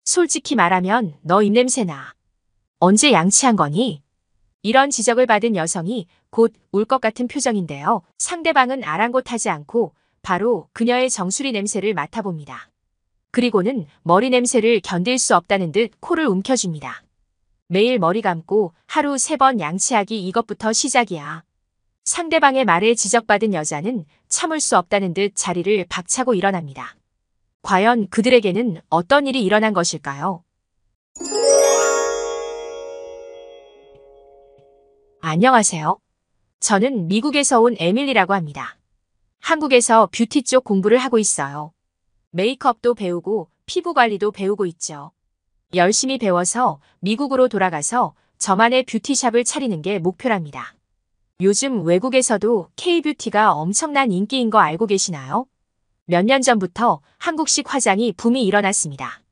솔직히 말하면 너 입냄새나. 언제 양치한 거니? 이런 지적을 받은 여성이 곧 울 것 같은 표정인데요. 상대방은 아랑곳하지 않고 바로 그녀의 정수리 냄새를 맡아봅니다. 그리고는 머리 냄새를 견딜 수 없다는 듯 코를 움켜줍니다. 매일 머리 감고 하루 3번 양치하기 이것부터 시작이야. 상대방의 말에 지적받은 여자는 참을 수 없다는 듯 자리를 박차고 일어납니다. 과연 그들에게는 어떤 일이 일어난 것일까요? 안녕하세요. 저는 미국에서 온 에밀리라고 합니다. 한국에서 뷰티 쪽 공부를 하고 있어요. 메이크업도 배우고 피부 관리도 배우고 있죠. 열심히 배워서 미국으로 돌아가서 저만의 뷰티샵을 차리는 게 목표랍니다. 요즘 외국에서도 K-뷰티가 엄청난 인기인 거 알고 계시나요? 몇 년 전부터 한국식 화장이 붐이 일어났습니다.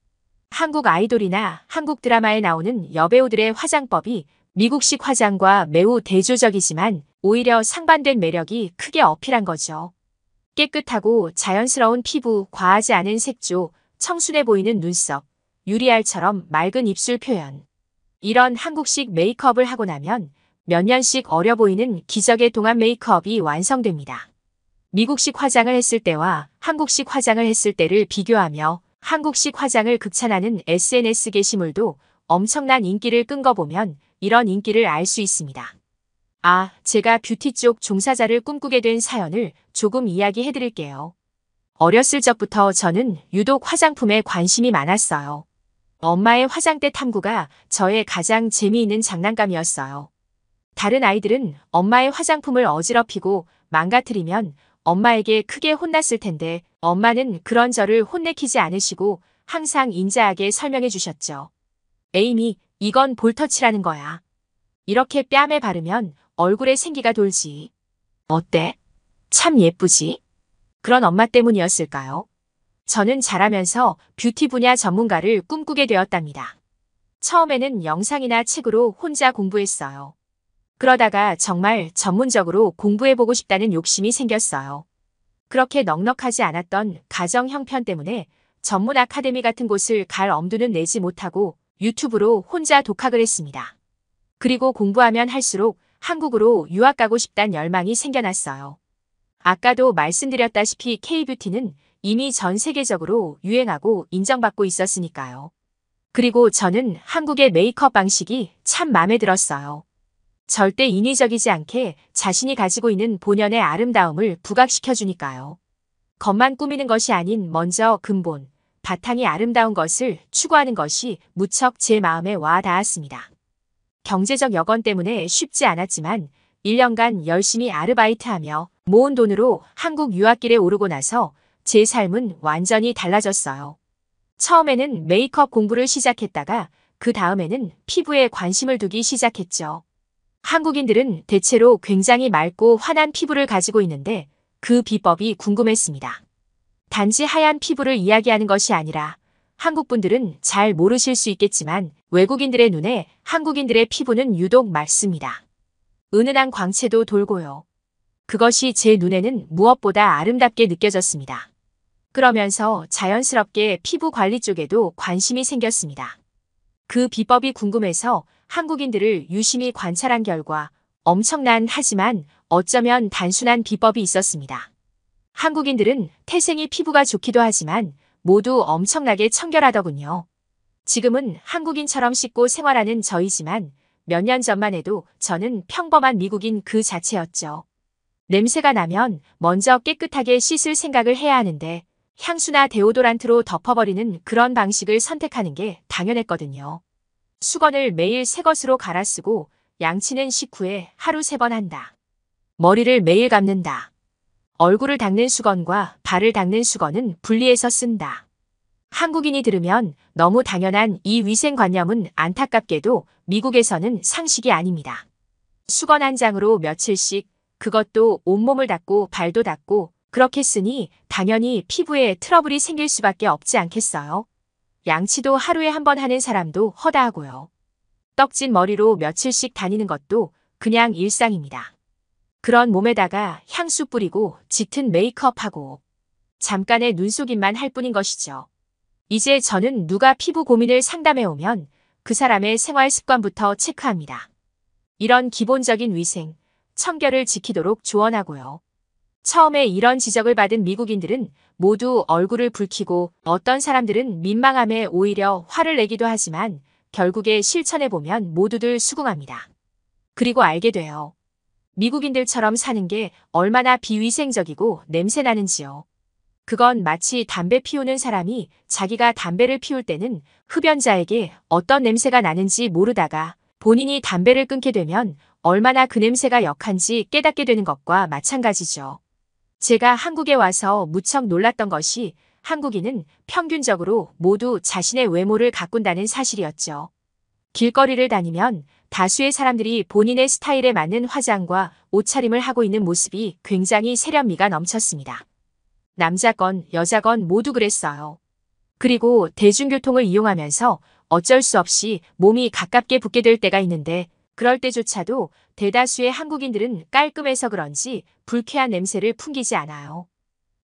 한국 아이돌이나 한국 드라마에 나오는 여배우들의 화장법이 미국식 화장과 매우 대조적이지만 오히려 상반된 매력이 크게 어필한 거죠. 깨끗하고 자연스러운 피부, 과하지 않은 색조, 청순해 보이는 눈썹, 유리알처럼 맑은 입술 표현. 이런 한국식 메이크업을 하고 나면 몇 년씩 어려 보이는 기적의 동안 메이크업이 완성됩니다. 미국식 화장을 했을 때와 한국식 화장을 했을 때를 비교하며 한국식 화장을 극찬하는 SNS 게시물도 엄청난 인기를 끈 거 보면 이런 인기를 알 수 있습니다. 제가 뷰티 쪽 종사자를 꿈꾸게 된 사연을 조금 이야기해 드릴게요. 어렸을 적부터 저는 유독 화장품에 관심이 많았어요. 엄마의 화장대 탐구가 저의 가장 재미있는 장난감이었어요. 다른 아이들은 엄마의 화장품을 어지럽히고 망가뜨리면 엄마에게 크게 혼났을 텐데 엄마는 그런 저를 혼내키지 않으시고 항상 인자하게 설명해 주셨죠. 에이미, 이건 볼터치라는 거야. 이렇게 뺨에 바르면 얼굴에 생기가 돌지. 어때? 참 예쁘지? 그런 엄마 때문이었을까요? 저는 자라면서 뷰티 분야 전문가를 꿈꾸게 되었답니다. 처음에는 영상이나 책으로 혼자 공부했어요. 그러다가 정말 전문적으로 공부해보고 싶다는 욕심이 생겼어요. 그렇게 넉넉하지 않았던 가정 형편 때문에 전문 아카데미 같은 곳을 갈 엄두는 내지 못하고 유튜브로 혼자 독학을 했습니다. 그리고 공부하면 할수록 한국으로 유학 가고 싶단 열망이 생겨났어요. 아까도 말씀드렸다시피 K-뷰티는 이미 전 세계적으로 유행하고 인정받고 있었으니까요. 그리고 저는 한국의 메이크업 방식이 참 마음에 들었어요. 절대 인위적이지 않게 자신이 가지고 있는 본연의 아름다움을 부각시켜주니까요. 겉만 꾸미는 것이 아닌 먼저 근본, 바탕이 아름다운 것을 추구하는 것이 무척 제 마음에 와 닿았습니다. 경제적 여건 때문에 쉽지 않았지만 1년간 열심히 아르바이트하며 모은 돈으로 한국 유학길에 오르고 나서 제 삶은 완전히 달라졌어요. 처음에는 메이크업 공부를 시작했다가 그 다음에는 피부에 관심을 두기 시작했죠. 한국인들은 대체로 굉장히 맑고 환한 피부를 가지고 있는데 그 비법이 궁금했습니다. 단지 하얀 피부를 이야기하는 것이 아니라 한국 분들은 잘 모르실 수 있겠지만 외국인들의 눈에 한국인들의 피부는 유독 맑습니다. 은은한 광채도 돌고요. 그것이 제 눈에는 무엇보다 아름답게 느껴졌습니다. 그러면서 자연스럽게 피부 관리 쪽에도 관심이 생겼습니다. 그 비법이 궁금해서 한국인들을 유심히 관찰한 결과 엄청난 하지만 어쩌면 단순한 비법이 있었습니다. 한국인들은 태생이 피부가 좋기도 하지만 모두 엄청나게 청결하더군요. 지금은 한국인처럼 씻고 생활하는 저이지만 몇 년 전만 해도 저는 평범한 미국인 그 자체였죠. 냄새가 나면 먼저 깨끗하게 씻을 생각을 해야 하는데 향수나 데오도란트로 덮어버리는 그런 방식을 선택하는 게 당연했거든요. 수건을 매일 새 것으로 갈아 쓰고 양치는 식후에 하루 3번 한다. 머리를 매일 감는다. 얼굴을 닦는 수건과 발을 닦는 수건은 분리해서 쓴다. 한국인이 들으면 너무 당연한 이 위생관념은 안타깝게도 미국에서는 상식이 아닙니다. 수건 한 장으로 며칠씩 그것도 온몸을 닦고 발도 닦고 그렇게 쓰니 당연히 피부에 트러블이 생길 수밖에 없지 않겠어요? 양치도 하루에 1번 하는 사람도 허다하고요. 떡진 머리로 며칠씩 다니는 것도 그냥 일상입니다. 그런 몸에다가 향수 뿌리고 짙은 메이크업하고 잠깐의 눈속임만 할 뿐인 것이죠. 이제 저는 누가 피부 고민을 상담해 오면 그 사람의 생활 습관부터 체크합니다. 이런 기본적인 위생, 청결을 지키도록 조언하고요. 처음에 이런 지적을 받은 미국인들은 모두 얼굴을 붉히고 어떤 사람들은 민망함에 오히려 화를 내기도 하지만 결국에 실천해보면 모두들 수긍합니다. 그리고 알게 돼요. 미국인들처럼 사는 게 얼마나 비위생적이고 냄새나는지요. 그건 마치 담배 피우는 사람이 자기가 담배를 피울 때는 흡연자에게 어떤 냄새가 나는지 모르다가 본인이 담배를 끊게 되면 얼마나 그 냄새가 역한지 깨닫게 되는 것과 마찬가지죠. 제가 한국에 와서 무척 놀랐던 것이 한국인은 평균적으로 모두 자신의 외모를 가꾼다는 사실이었죠. 길거리를 다니면 다수의 사람들이 본인의 스타일에 맞는 화장과 옷차림을 하고 있는 모습이 굉장히 세련미가 넘쳤습니다. 남자건 여자건 모두 그랬어요. 그리고 대중교통을 이용하면서 어쩔 수 없이 몸이 가깝게 붙게 될 때가 있는데 그럴 때조차도 대다수의 한국인들은 깔끔해서 그런지 불쾌한 냄새를 풍기지 않아요.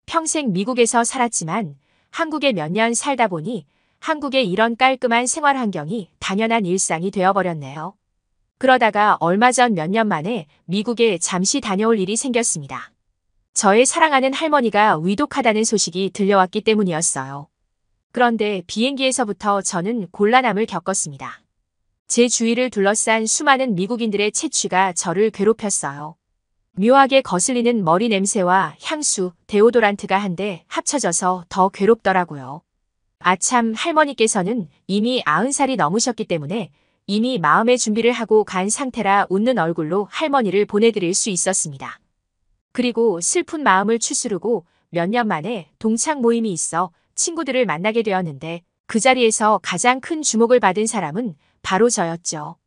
평생 미국에서 살았지만 한국에 몇 년 살다 보니 한국의 이런 깔끔한 생활 환경이 당연한 일상이 되어버렸네요. 그러다가 얼마 전 몇 년 만에 미국에 잠시 다녀올 일이 생겼습니다. 저의 사랑하는 할머니가 위독하다는 소식이 들려왔기 때문이었어요. 그런데 비행기에서부터 저는 곤란함을 겪었습니다. 제 주위를 둘러싼 수많은 미국인들의 채취가 저를 괴롭혔어요. 묘하게 거슬리는 머리 냄새와 향수, 데오도란트가 한데 합쳐져서 더 괴롭더라고요. 아참 할머니께서는 이미 90살이 넘으셨기 때문에 이미 마음의 준비를 하고 간 상태라 웃는 얼굴로 할머니를 보내드릴 수 있었습니다. 그리고 슬픈 마음을 추스르고 몇 년 만에 동창 모임이 있어 친구들을 만나게 되었는데 그 자리에서 가장 큰 주목을 받은 사람은 바로 저였죠.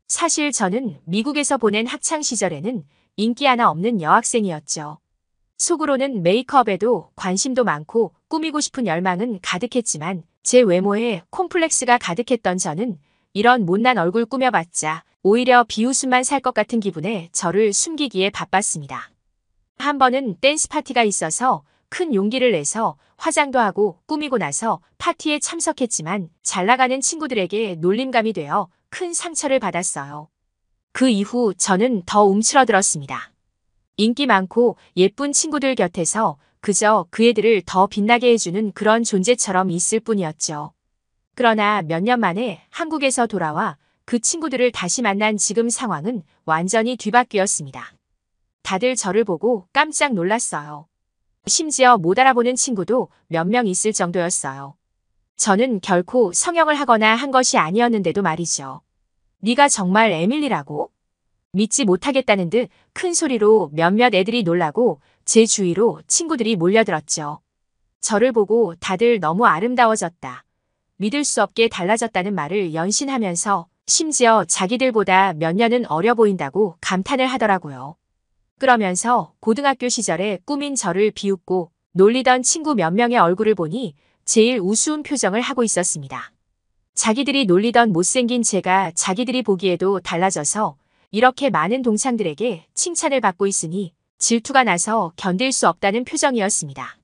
사실 저는 미국에서 보낸 학창 시절에는 인기 하나 없는 여학생이었죠. 속으로는 메이크업에도 관심도 많고 꾸미고 싶은 열망은 가득했지만 제 외모에 콤플렉스가 가득했던 저는 이런 못난 얼굴 꾸며봤자 오히려 비웃음만 살 것 같은 기분에 저를 숨기기에 바빴습니다. 한 번은 댄스 파티가 있어서 큰 용기를 내서 화장도 하고 꾸미고 나서 파티에 참석했지만 잘 나가는 친구들에게 놀림감이 되어 큰 상처를 받았어요. 그 이후 저는 더 움츠러들었습니다. 인기 많고 예쁜 친구들 곁에서 그저 그 애들을 더 빛나게 해주는 그런 존재처럼 있을 뿐이었죠. 그러나 몇 년 만에 한국에서 돌아와 그 친구들을 다시 만난 지금 상황은 완전히 뒤바뀌었습니다. 다들 저를 보고 깜짝 놀랐어요. 심지어 못 알아보는 친구도 몇 명 있을 정도였어요. 저는 결코 성형을 하거나 한 것이 아니었는데도 말이죠. 네가 정말 에밀리라고? 믿지 못하겠다는 듯 큰 소리로 몇몇 애들이 놀라고 제 주위로 친구들이 몰려들었죠. 저를 보고 다들 너무 아름다워졌다. 믿을 수 없게 달라졌다는 말을 연신하면서 심지어 자기들보다 몇 년은 어려 보인다고 감탄을 하더라고요. 그러면서 고등학교 시절에 꾸민 저를 비웃고 놀리던 친구 몇 명의 얼굴을 보니 제일 우스운 표정을 하고 있었습니다. 자기들이 놀리던 못생긴 제가 자기들이 보기에도 달라져서 이렇게 많은 동창들에게 칭찬을 받고 있으니 질투가 나서 견딜 수 없다는 표정이었습니다.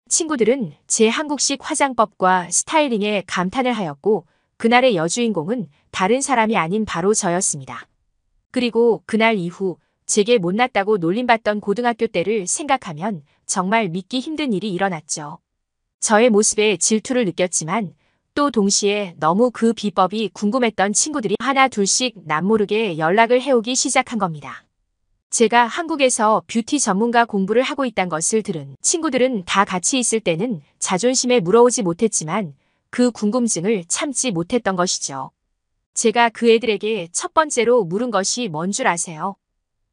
친구들은 제 한국식 화장법과 스타일링에 감탄을 하였고 그날의 여주인공은 다른 사람이 아닌 바로 저였습니다. 그리고 그날 이후 제게 못났다고 놀림받던 고등학교 때를 생각하면 정말 믿기 힘든 일이 일어났죠. 저의 모습에 질투를 느꼈지만 또 동시에 너무 그 비법이 궁금했던 친구들이 하나 둘씩 남모르게 연락을 해오기 시작한 겁니다. 제가 한국에서 뷰티 전문가 공부를 하고 있다는 것을 들은 친구들은 다 같이 있을 때는 자존심에 물어오지 못했지만 그 궁금증을 참지 못했던 것이죠. 제가 그 애들에게 첫 번째로 물은 것이 뭔 줄 아세요?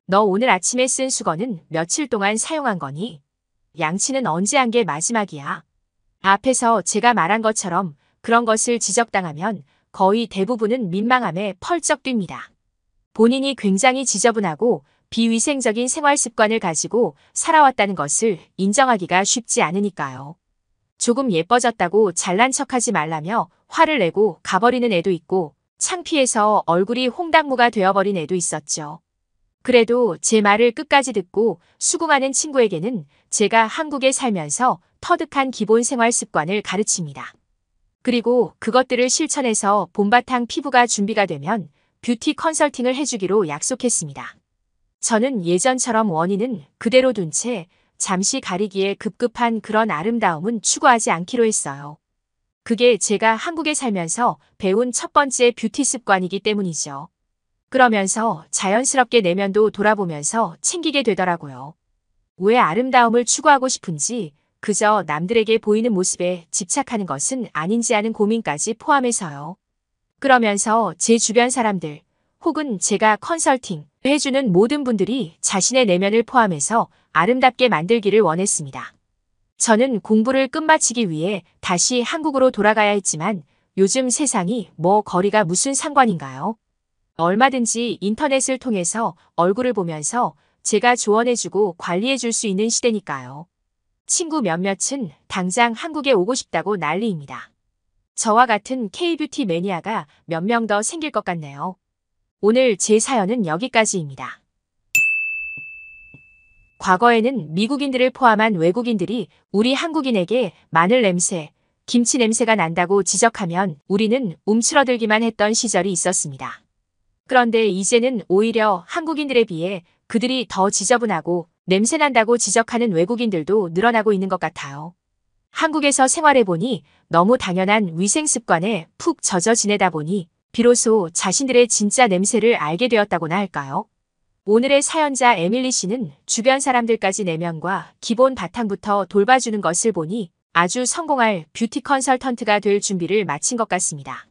너 오늘 아침에 쓴 수건은 며칠 동안 사용한 거니? 양치는 언제 한 게 마지막이야? 앞에서 제가 말한 것처럼 그런 것을 지적당하면 거의 대부분은 민망함에 펄쩍 뜁니다. 본인이 굉장히 지저분하고 비위생적인 생활 습관을 가지고 살아왔다는 것을 인정하기가 쉽지 않으니까요. 조금 예뻐졌다고 잘난 척하지 말라며 화를 내고 가버리는 애도 있고 창피해서 얼굴이 홍당무가 되어버린 애도 있었죠. 그래도 제 말을 끝까지 듣고 수긍하는 친구에게는 제가 한국에 살면서 터득한 기본 생활 습관을 가르칩니다. 그리고 그것들을 실천해서 본바탕 피부가 준비가 되면 뷰티 컨설팅을 해주기로 약속했습니다. 저는 예전처럼 원인은 그대로 둔 채 잠시 가리기에 급급한 그런 아름다움은 추구하지 않기로 했어요. 그게 제가 한국에 살면서 배운 첫 번째 뷰티 습관이기 때문이죠. 그러면서 자연스럽게 내면도 돌아보면서 챙기게 되더라고요. 왜 아름다움을 추구하고 싶은지, 그저 남들에게 보이는 모습에 집착하는 것은 아닌지 하는 고민까지 포함해서요. 그러면서 제 주변 사람들, 혹은 제가 컨설팅 해주는 모든 분들이 자신의 내면을 포함해서 아름답게 만들기를 원했습니다. 저는 공부를 끝마치기 위해 다시 한국으로 돌아가야 했지만 요즘 세상이 뭐 거리가 무슨 상관인가요? 얼마든지 인터넷을 통해서 얼굴을 보면서 제가 조언해주고 관리해줄 수 있는 시대니까요. 친구 몇몇은 당장 한국에 오고 싶다고 난리입니다. 저와 같은 K뷰티 매니아가 몇 명 더 생길 것 같네요. 오늘 제 사연은 여기까지입니다. 과거에는 미국인들을 포함한 외국인들이 우리 한국인에게 마늘 냄새, 김치 냄새가 난다고 지적하면 우리는 움츠러들기만 했던 시절이 있었습니다. 그런데 이제는 오히려 한국인들에 비해 그들이 더 지저분하고 냄새난다고 지적하는 외국인들도 늘어나고 있는 것 같아요. 한국에서 생활해보니 너무 당연한 위생 습관에 푹 젖어 지내다 보니 비로소 자신들의 진짜 냄새를 알게 되었다고나 할까요? 오늘의 사연자 에밀리 씨는 주변 사람들까지 내면과 기본 바탕부터 돌봐주는 것을 보니 아주 성공할 뷰티 컨설턴트가 될 준비를 마친 것 같습니다.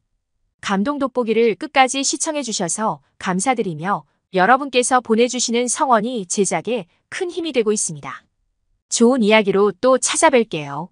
감동 돋보기를 끝까지 시청해주셔서 감사드리며 여러분께서 보내주시는 성원이 제작에 큰 힘이 되고 있습니다. 좋은 이야기로 또 찾아뵐게요.